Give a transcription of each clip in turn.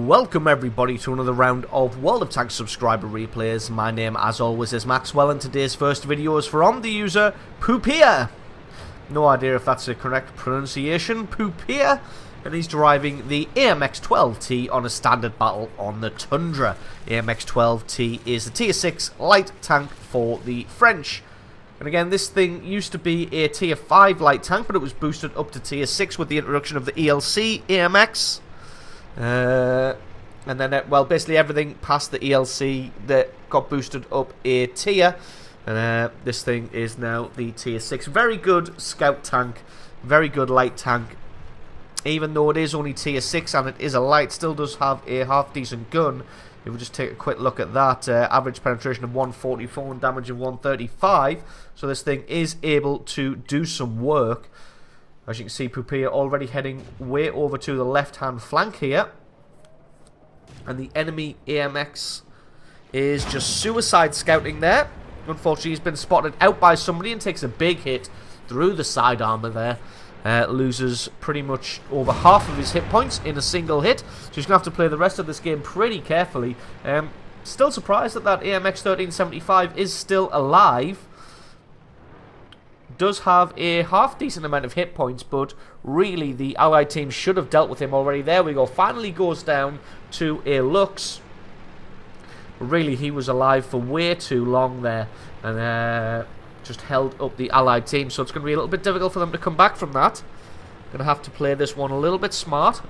Welcome everybody to another round of World of Tanks subscriber replays. My name as always is Maxwell and today's first video is from the user Poopia. No idea if that's the correct pronunciation, Poopia. And he's driving the AMX-12T on a standard battle on the Tundra. AMX-12T is the tier 6 light tank for the French. And again, this thing used to be a tier 5 light tank, but it was boosted up to tier 6 with the introduction of the ELC AMX. And then, well, basically everything past the ELC that got boosted up a tier. And this thing is now the tier 6. Very good scout tank, very good light tank. Even though it is only tier 6 and it is a light, still does have a half-decent gun. If we just take a quick look at that, average penetration of 144 and damage of 135. So this thing is able to do some work. As you can see, Poopia already heading way over to the left-hand flank here. And the enemy AMX is just suicide scouting there. Unfortunately, he's been spotted out by somebody and takes a big hit through the side armor there. Loses pretty much over half of his hit points in a single hit. So he's going to have to play the rest of this game pretty carefully. Still surprised that that AMX 1375 is still alive. Does have a half-decent amount of hit points, but really the Allied team should have dealt with him already. There we go. Finally goes down to a Lux. Really, he was alive for way too long there. And just held up the Allied team, so it's going to be a little bit difficult for them to come back from that. Going to have to play this one a little bit smart.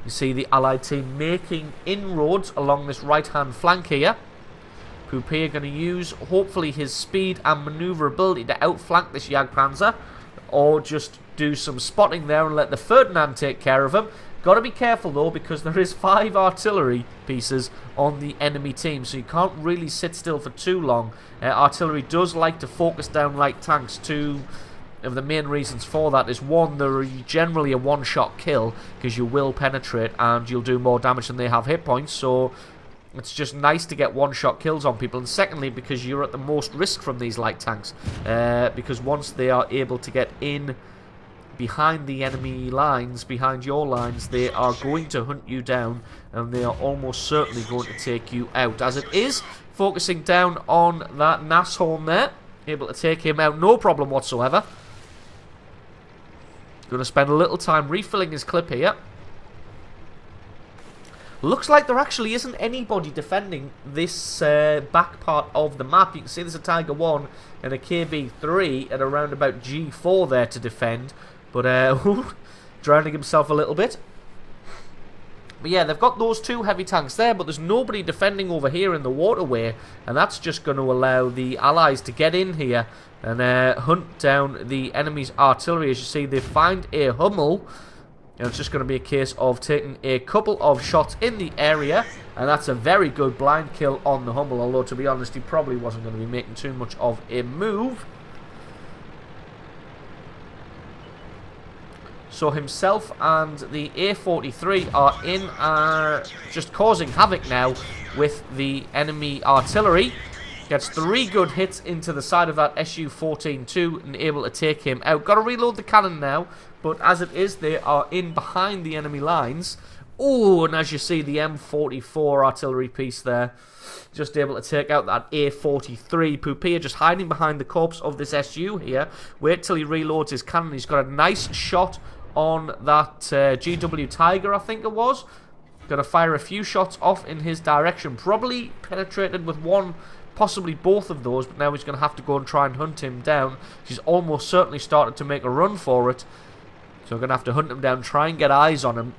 You see the Allied team making inroads along this right-hand flank here. Poopia going to use, hopefully, his speed and manoeuvrability to outflank this Jagdpanzer, or just do some spotting there and let the Ferdinand take care of him. Got to be careful though, because there is 5 artillery pieces on the enemy team, so you can't really sit still for too long. Artillery does like to focus down light tanks. Two of the main reasons for that is, one, they're generally a one-shot kill because you will penetrate and you'll do more damage than they have hit points, so it's just nice to get one-shot kills on people. And secondly, because you're at the most risk from these light tanks, because once they are able to get in behind the enemy lines, behind your lines, they are going to hunt you down and they are almost certainly going to take you out. As it is, focusing down on that Nashorn there, able to take him out, no problem whatsoever. Going to spend a little time refilling his clip here. Looks like there actually isn't anybody defending this back part of the map. You can see there's a Tiger 1 and a KB3 at around about G4 there to defend. But drowning himself a little bit. But yeah, they've got those 2 heavy tanks there, but there's nobody defending over here in the waterway. And that's just going to allow the Allies to get in here and hunt down the enemy's artillery. As you see, they find a Hummel. And it's just going to be a case of taking a couple of shots in the area. And that's a very good blind kill on the Hummel. Although, to be honest, he probably wasn't going to be making too much of a move. So himself and the A43 are in, just causing havoc now with the enemy artillery. Gets 3 good hits into the side of that Su-14-2 and able to take him out. Got to reload the cannon now, but as it is, they are in behind the enemy lines. Oh, and as you see, the M44 artillery piece there, just able to take out that A43. Poopia just hiding behind the corpse of this SU here. Wait till he reloads his cannon. He's got a nice shot on that GW Tiger, I think it was. Going to fire a few shots off in his direction. Probably penetrated with one, possibly both of those, but now he's going to have to go and try and hunt him down. He's almost certainly started to make a run for it. So we're going to have to hunt him down, try and get eyes on him.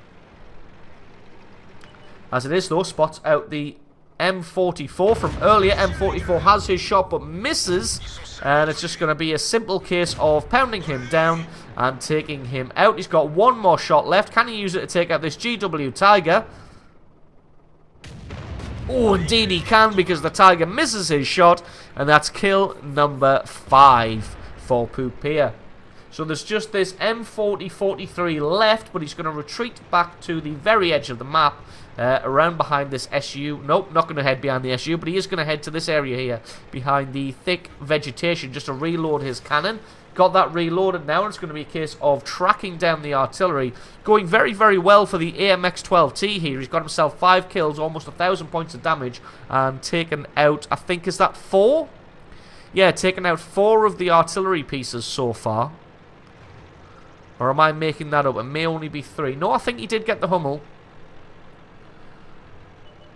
As it is though, spots out the M44 from earlier. M44 has his shot but misses. And it's just going to be a simple case of pounding him down and taking him out. He's got 1 more shot left. Can he use it to take out this GW Tiger? Oh, indeed he can, because the Tiger misses his shot. And that's kill number 5 for Poopia. So there's just this M40-43 left, but he's going to retreat back to the very edge of the map. Around behind this SU. Nope, not going to head behind the SU, but he is going to head to this area here, behind the thick vegetation, just to reload his cannon. got that reloaded now, and it's going to be a case of tracking down the artillery. Going very, very well for the AMX-12T here. He's got himself 5 kills, almost 1,000 points of damage, and taken out, I think, is that 4? Yeah, taken out 4 of the artillery pieces so far. Or am I making that up? It may only be 3. No, I think he did get the Hummel.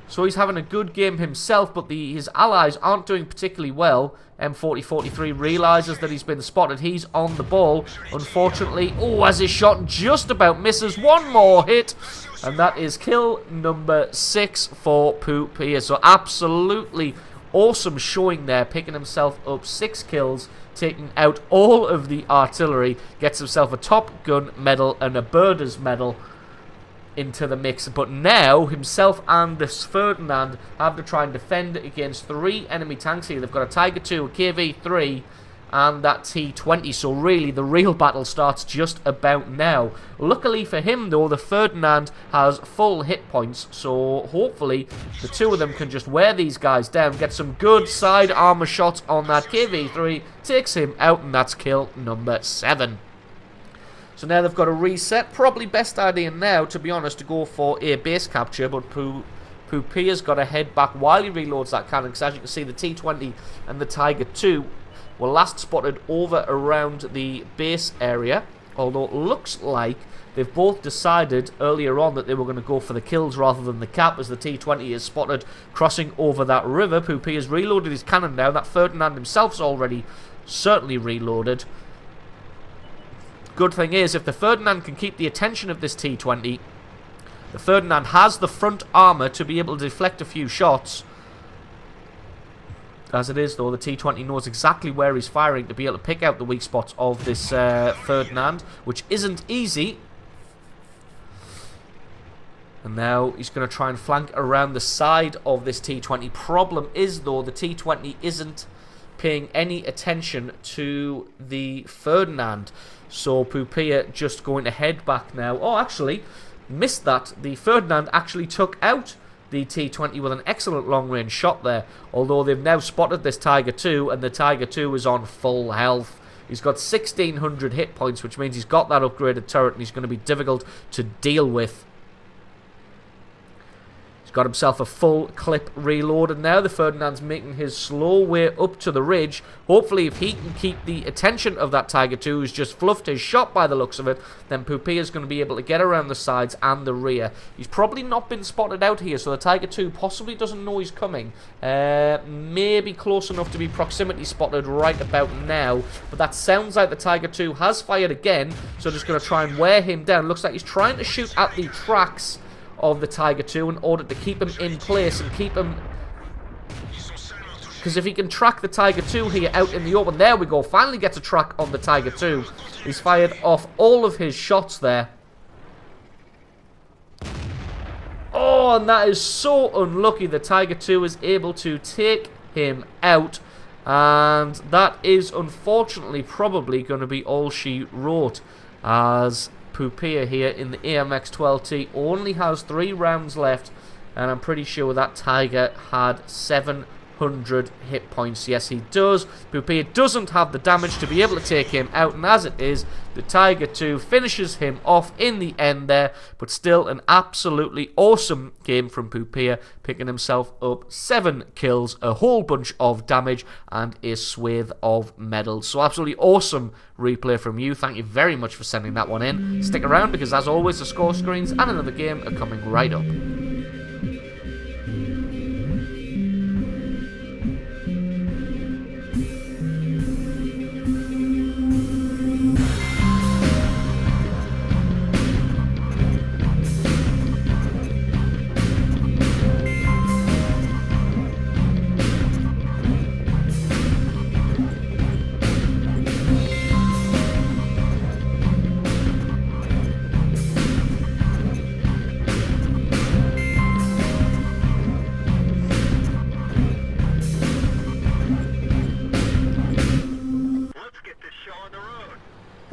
So he's having a good game himself, but his allies aren't doing particularly well. M4043 realises that he's been spotted. He's on the ball. Unfortunately, as his shot just about misses. One more hit, and that is kill number 6 for Poop here. So absolutely awesome showing there, picking himself up 6 kills, taking out all of the artillery, gets himself a Top Gun medal and a Birders medal into the mix. But now himself and this Ferdinand have to try and defend against 3 enemy tanks here. They've got a Tiger 2, a KV-3 and that T-20, so really the real battle starts just about now. Luckily for him though, the Ferdinand has full hit points, so hopefully the 2 of them can just wear these guys down, get some good side armor shots on that KV-3, takes him out, and that's kill number 7. So now they've got to reset. Probably best idea now, to be honest, to go for a base capture, but Pupia's got to head back while he reloads that cannon, because as you can see, the T-20 and the Tiger 2 were last spotted over around the base area, although it looks like they've both decided earlier on that they were going to go for the kills rather than the cap, as the T-20 is spotted crossing over that river. Pupia's reloaded his cannon now. That Ferdinand himself's already certainly reloaded. Good thing is, if the Ferdinand can keep the attention of this T-20, the Ferdinand has the front armor to be able to deflect a few shots. As it is, though, the T-20 knows exactly where he's firing to be able to pick out the weak spots of this Ferdinand, which isn't easy. And now he's going to try and flank around the side of this T-20. Problem is, though, the T-20 isn't paying any attention to the Ferdinand. So Pupia just going to head back now. Oh, actually, missed that. The Ferdinand actually took out the T-20 with an excellent long-range shot there. Although they've now spotted this Tiger 2, and the Tiger 2 is on full health. He's got 1,600 hit points, which means he's got that upgraded turret, and he's going to be difficult to deal with. Got himself a full clip reloaded now. The Ferdinand's making his slow way up to the ridge. Hopefully, if he can keep the attention of that Tiger 2, who's just fluffed his shot by the looks of it, then Pupia's going to be able to get around the sides and the rear. He's probably not been spotted out here, so the Tiger 2 possibly doesn't know he's coming. Maybe close enough to be proximity spotted right about now. But that sounds like the Tiger 2 has fired again, so just going to try and wear him down. Looks like he's trying to shoot at the tracks of the Tiger 2 in order to keep him in place and keep him, because if he can track the Tiger 2 here out in the open, there we go, finally gets a track on the Tiger 2. He's fired off all of his shots there. Oh, and that is so unlucky. The Tiger 2 is able to take him out, and that is unfortunately probably going to be all she wrote, as Pupia here in the AMX-12T only has 3 rounds left, and I'm pretty sure that Tiger had 700 hit points. Yes, he does. Pupia doesn't have the damage to be able to take him out, and as it is, the Tiger 2 finishes him off in the end there, but still an absolutely awesome game from Pupia, picking himself up 7 kills, a whole bunch of damage, and a swathe of medals. So absolutely awesome replay from you. Thank you very much for sending that one in. Stick around, because as always, the score screens and another game are coming right up.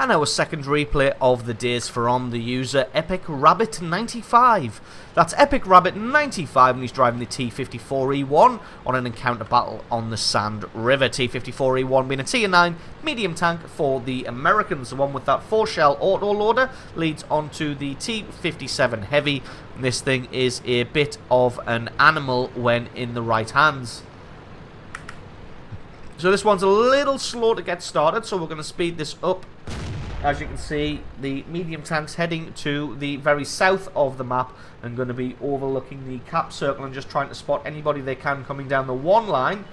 And our second replay of the day is from the user Epic Rabbit 95. That's Epic Rabbit 95, and he's driving the T-54E1 on an encounter battle on the Sand River. T-54E1 being a Tier 9 medium tank for the Americans. The one with that 4-shell autoloader leads onto the T-57 Heavy. And this thing is a bit of an animal when in the right hands. So this one's a little slow to get started, so we're going to speed this up. As you can see, the medium tank's heading to the very south of the map and going to be overlooking the cap circle and just trying to spot anybody they can coming down the one line.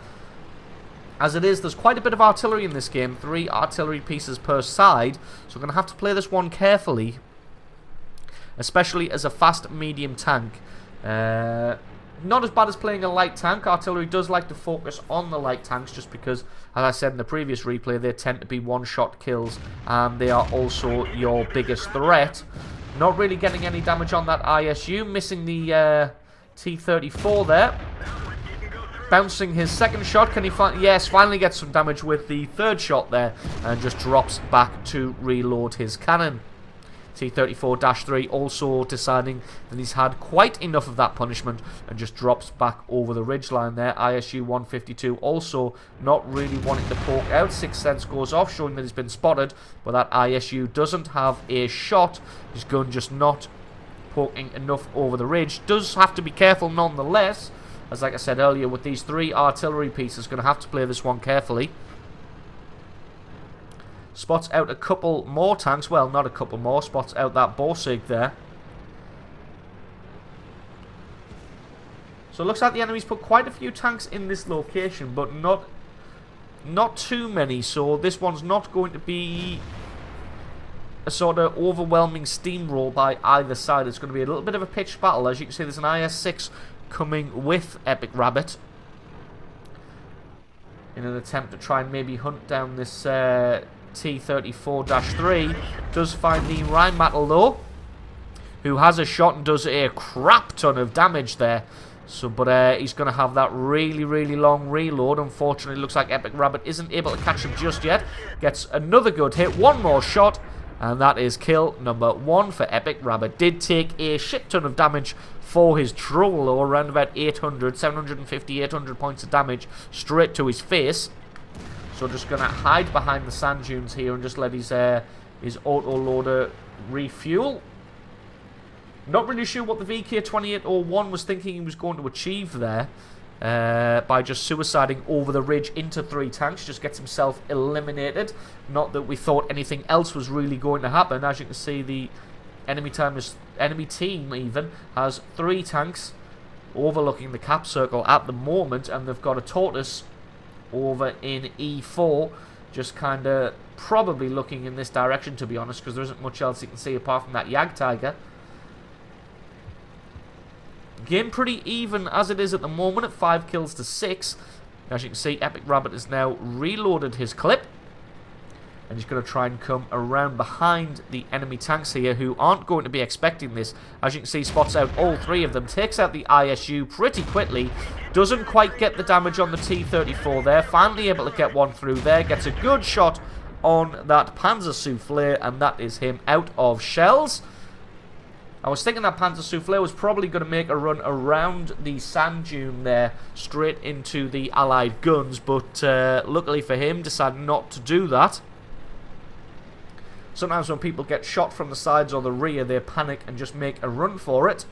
As it is, there's quite a bit of artillery in this game, 3 artillery pieces per side, so we're going to have to play this one carefully, especially as a fast medium tank. Not as bad as playing a light tank. Artillery does like to focus on the light tanks just because, as I said in the previous replay, they tend to be one-shot kills and they are also your biggest threat. Not really getting any damage on that ISU, missing the T-34 there. Bouncing his second shot. Can he finally get some damage with the third shot there and just drops back to reload his cannon. T-34-3 also deciding that he's had quite enough of that punishment and just drops back over the ridgeline there. ISU-152 also not really wanting to poke out. 6th Sense goes off, showing that he's been spotted, but that ISU doesn't have a shot. His gun just not poking enough over the ridge. Does have to be careful nonetheless, as like I said earlier, with these 3 artillery pieces, going to have to play this one carefully. Spots out a couple more tanks. Well, not a couple more. Spots out that Borsig there. So it looks like the enemy's put quite a few tanks in this location, but not too many. So this one's not going to be a sort of overwhelming steamroll by either side. It's going to be a little bit of a pitched battle. As you can see, there's an IS-6 coming with Epic Rabbit in an attempt to try and maybe hunt down this T-34-3. Does find the Rheinmetall though, who has a shot and does a crap ton of damage there. So, but he's going to have that really long reload. Unfortunately, looks like Epic Rabbit isn't able to catch him just yet. Gets another good hit, one more shot, and that is kill number 1 for Epic Rabbit. Did take a shit ton of damage for his trouble though, around about 750, 800 points of damage straight to his face. So just going to hide behind the sand dunes here and just let his autoloader refuel. Not really sure what the VK-2801 was thinking he was going to achieve there by just suiciding over the ridge into 3 tanks. Just gets himself eliminated. Not that we thought anything else was really going to happen. As you can see, the enemy team even has 3 tanks overlooking the cap circle at the moment, and they've got a tortoise over in E4, just kind of probably looking in this direction, to be honest, because there isn't much else you can see apart from that Yag Tiger. Game pretty even as it is at the moment at 5 kills to 6. As you can see, Epic Rabbit has now reloaded his clip, and he's going to try and come around behind the enemy tanks here, who aren't going to be expecting this. As you can see, spots out all 3 of them, takes out the ISU pretty quickly, doesn't quite get the damage on the T-34 there, finally able to get one through there, gets a good shot on that Panzer Soufflé, and that is him out of shells. I was thinking that Panzer Soufflé was probably going to make a run around the sand dune there, straight into the Allied guns, but luckily for him, decided not to do that. Sometimes when people get shot from the sides or the rear, they panic and just make a run for it.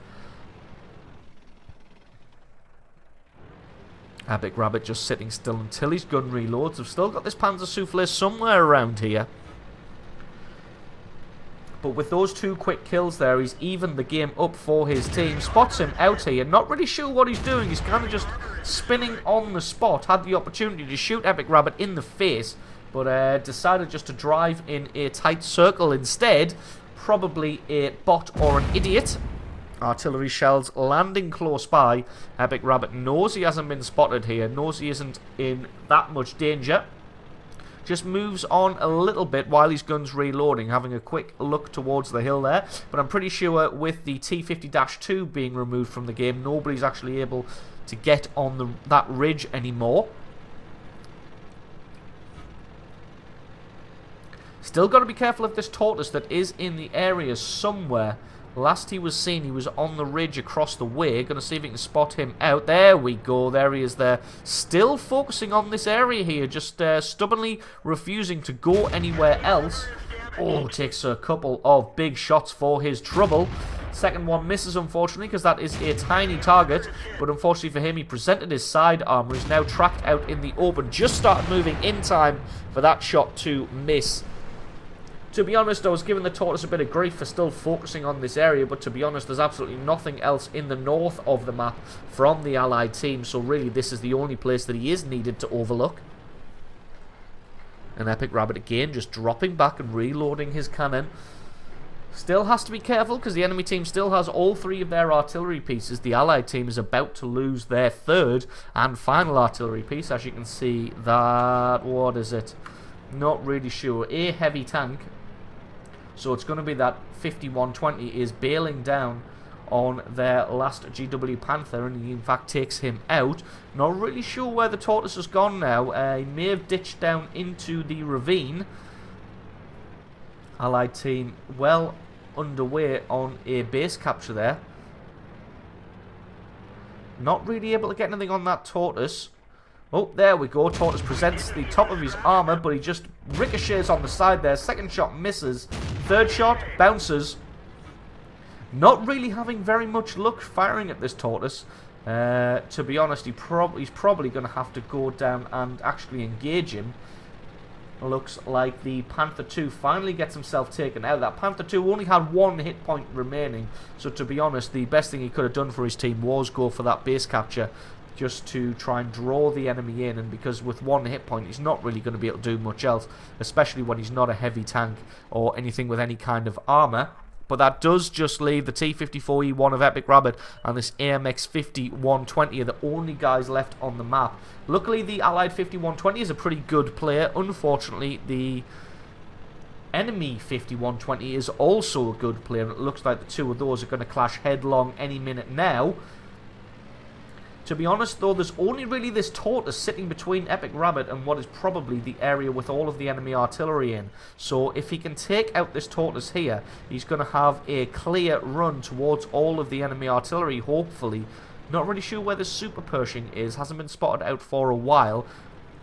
Epic Rabbit just sitting still until his gun reloads. I've still got this Panzer Soufflé somewhere around here. But with those 2 quick kills there, he's evened the game up for his team. Spots him out here. Not really sure what he's doing. He's kind of just spinning on the spot. Had the opportunity to shoot Epic Rabbit in the face, but decided just to drive in a tight circle instead. Probably a bot or an idiot. Artillery shells landing close by. Epic Rabbit knows he hasn't been spotted here. Knows he isn't in that much danger. Just moves on a little bit while his gun's reloading, having a quick look towards the hill there. But I'm pretty sure with the T-50-2 being removed from the game, nobody's actually able to get on that ridge anymore. Still got to be careful of this tortoise that is in the area somewhere. Last he was seen, he was on the ridge across the way. Going to see if we can spot him out. There we go. There he is there. Still focusing on this area here. Just stubbornly refusing to go anywhere else. Oh, takes a couple of big shots for his trouble. Second one misses, unfortunately, because that is a tiny target. But unfortunately for him, he presented his side armor. He's now tracked out in the open. Just started moving in time for that shot to miss. To be honest, I was giving the tortoise a bit of grief for still focusing on this area, but to be honest, there's absolutely nothing else in the north of the map from the allied team, so really this is the only place that he is needed to overlook. An Epic Rabbit again, just dropping back and reloading his cannon. Still has to be careful, because the enemy team still has all three of their artillery pieces. The allied team is about to lose their third and final artillery piece. As you can see, that, what is it? Not really sure. A heavy tank. So it's going to be that 5120 is bailing down on their last GW Panther, and he in fact takes him out. Not really sure where the tortoise has gone now. He may have ditched down into the ravine. Allied team well underway on a base capture there. Not really able to get anything on that tortoise. Oh, there we go. Tortoise presents the top of his armor, but he just ricochets on the side there. Second shot misses. Third shot bounces. Not really having very much luck firing at this tortoise. To be honest, he's probably going to have to go down and actually engage him. Looks like the Panther 2 finally gets himself taken out. That Panther 2 only had one hit point remaining. So to be honest, the best thing he could have done for his team was go for that base capture, just to try and draw the enemy in, and because with one hit point he's not really going to be able to do much else, especially when he's not a heavy tank or anything with any kind of armor. But that does just leave the T-54E1 of Epic Rabbit and this AMX-50-120 are the only guys left on the map. Luckily the allied 50-120 is a pretty good player. Unfortunately the enemy 50-120 is also a good player, and it looks like the two of those are going to clash headlong any minute now. To be honest though, there's only really this tortoise sitting between Epic Rabbit and what is probably the area with all of the enemy artillery in. So if he can take out this tortoise here, he's going to have a clear run towards all of the enemy artillery, hopefully. Not really sure where the Super Pershing is, hasn't been spotted out for a while.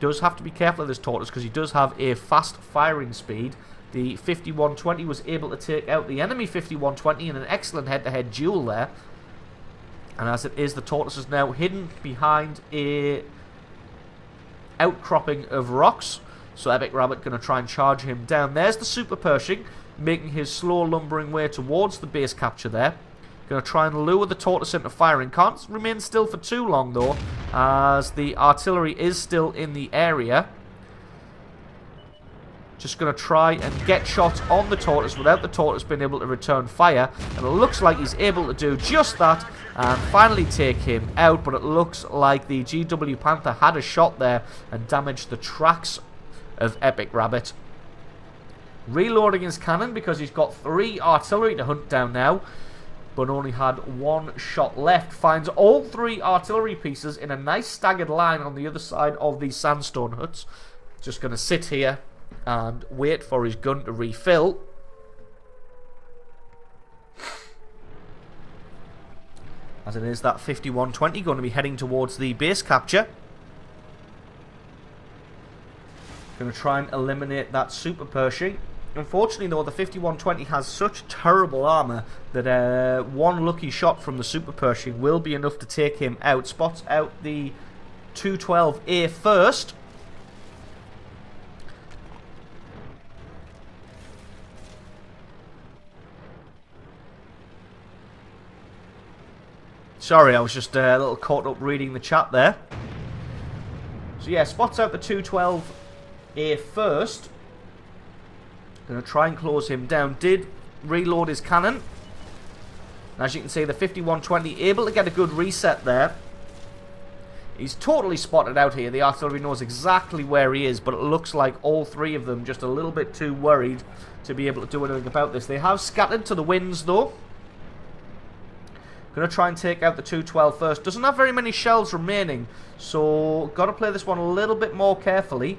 Does have to be careful of this tortoise because he does have a fast firing speed. The 50-120 was able to take out the enemy 50-120 in an excellent head-to-head duel there. And as it is, the tortoise is now hidden behind a outcropping of rocks. So Epic Rabbit going to try and charge him down. There's the Super Pershing, making his slow lumbering way towards the base capture there. Going to try and lure the tortoise into firing. Can't remain still for too long though, as the artillery is still in the area. Just going to try and get shots on the tortoise without the tortoise being able to return fire. And it looks like he's able to do just that and finally take him out. But it looks like the GW Panther had a shot there and damaged the tracks of Epic Rabbit. Reloading his cannon because he's got 3 artillery to hunt down now, but only had 1 shot left. Finds all 3 artillery pieces in a nice staggered line on the other side of these sandstone huts. Just going to sit here and wait for his gun to refill. As it is, that 50-120 going to be heading towards the base capture. Going to try and eliminate that Super Pershing. Unfortunately though, the 50-120 has such terrible armor that one lucky shot from the Super Pershing will be enough to take him out. Spots out the 212A first. Sorry, I was just a little caught up reading the chat there. So yeah, spots out the 212A first. Going to try and close him down. Did reload his cannon. And as you can see, the 50-120 able to get a good reset there. He's totally spotted out here. The artillery knows exactly where he is, but it looks like all 3 of them just a little bit too worried to be able to do anything about this. They have scattered to the winds though. Going to try and take out the 212 first. Doesn't have very many shells remaining, so got to play this one a little bit more carefully.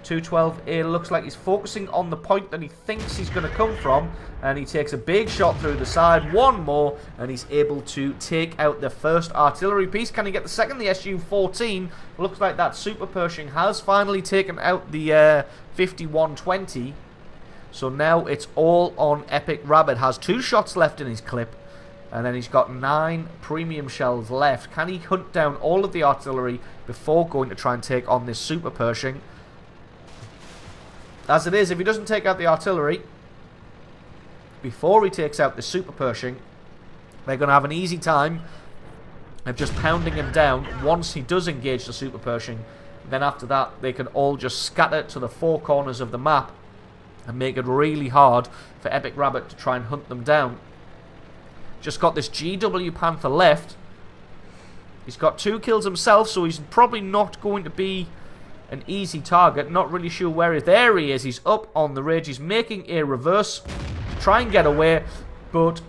212A looks like he's focusing on the point that he thinks he's going to come from, and he takes a big shot through the side, one more, and he's able to take out the first artillery piece. Can he get the second? The Su-14 looks like that Super Pershing has finally taken out the 5120. So now it's all on Epic Rabbit. Has 2 shots left in his clip, and then he's got 9 premium shells left. Can he hunt down all of the artillery before going to try and take on this Super Pershing? As it is, if he doesn't take out the artillery before he takes out the Super Pershing, they're going to have an easy time of just pounding him down once he does engage the Super Pershing. Then after that, they can all just scatter to the 4 corners of the map and make it really hard for Epic Rabbit to try and hunt them down. Just got this GW Panther left. He's got 2 kills himself, so he's probably not going to be an easy target. Not really sure where he is. There he is. He's up on the ridge. He's making a reverse to try and get away, but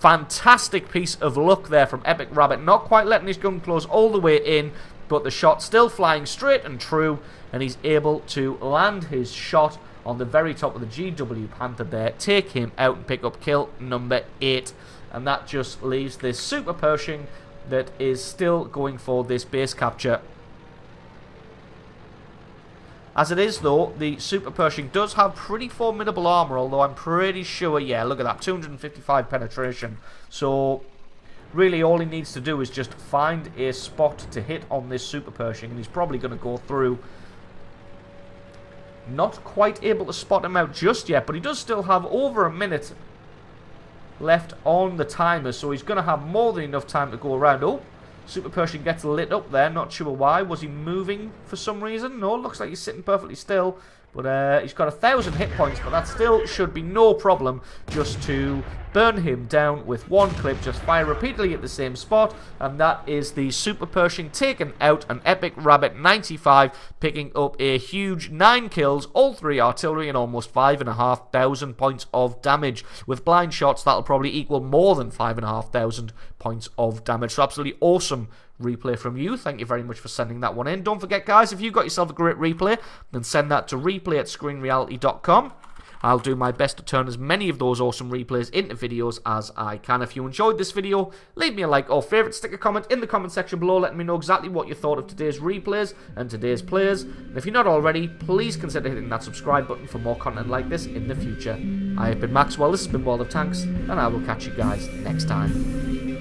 fantastic piece of luck there from Epic Rabbit. Not quite letting his gun close all the way in, but the shot still flying straight and true, and he's able to land his shot on the very top of the GW Panther there, take him out and pick up kill number 8. And that just leaves this Super Pershing that is still going for this base capture. As it is, though, the Super Pershing does have pretty formidable armor, although I'm pretty sure, yeah, look at that, 255 penetration. So, really, all he needs to do is just find a spot to hit on this Super Pershing, and he's probably going to go through. Not quite able to spot him out just yet, but he does still have over a minute left on the timer, so he's going to have more than enough time to go around. Oh, Super Pershing gets lit up there, not sure why. Was he moving for some reason? No, looks like he's sitting perfectly still. But he's got 1,000 hit points, but that still should be no problem just to burn him down with 1 clip. Just fire repeatedly at the same spot, and that is the Super Pershing taken out. An Epic Rabbit 95 picking up a huge 9 kills, all 3 artillery, and almost 5,500 points of damage. With blind shots, that'll probably equal more than 5,500 points of damage. So absolutely awesome replay from you. Thank you very much for sending that one in. Don't forget, guys, if you've got yourself a great replay, then send that to replay@screenreality.com. I'll do my best to turn as many of those awesome replays into videos as I can. If you enjoyed this video, leave me a like or favourite, stick a comment in the comment section below letting me know exactly what you thought of today's replays and today's players. And if you're not already, please consider hitting that subscribe button for more content like this in the future. I have been Maxwell, this has been World of Tanks, and I will catch you guys next time.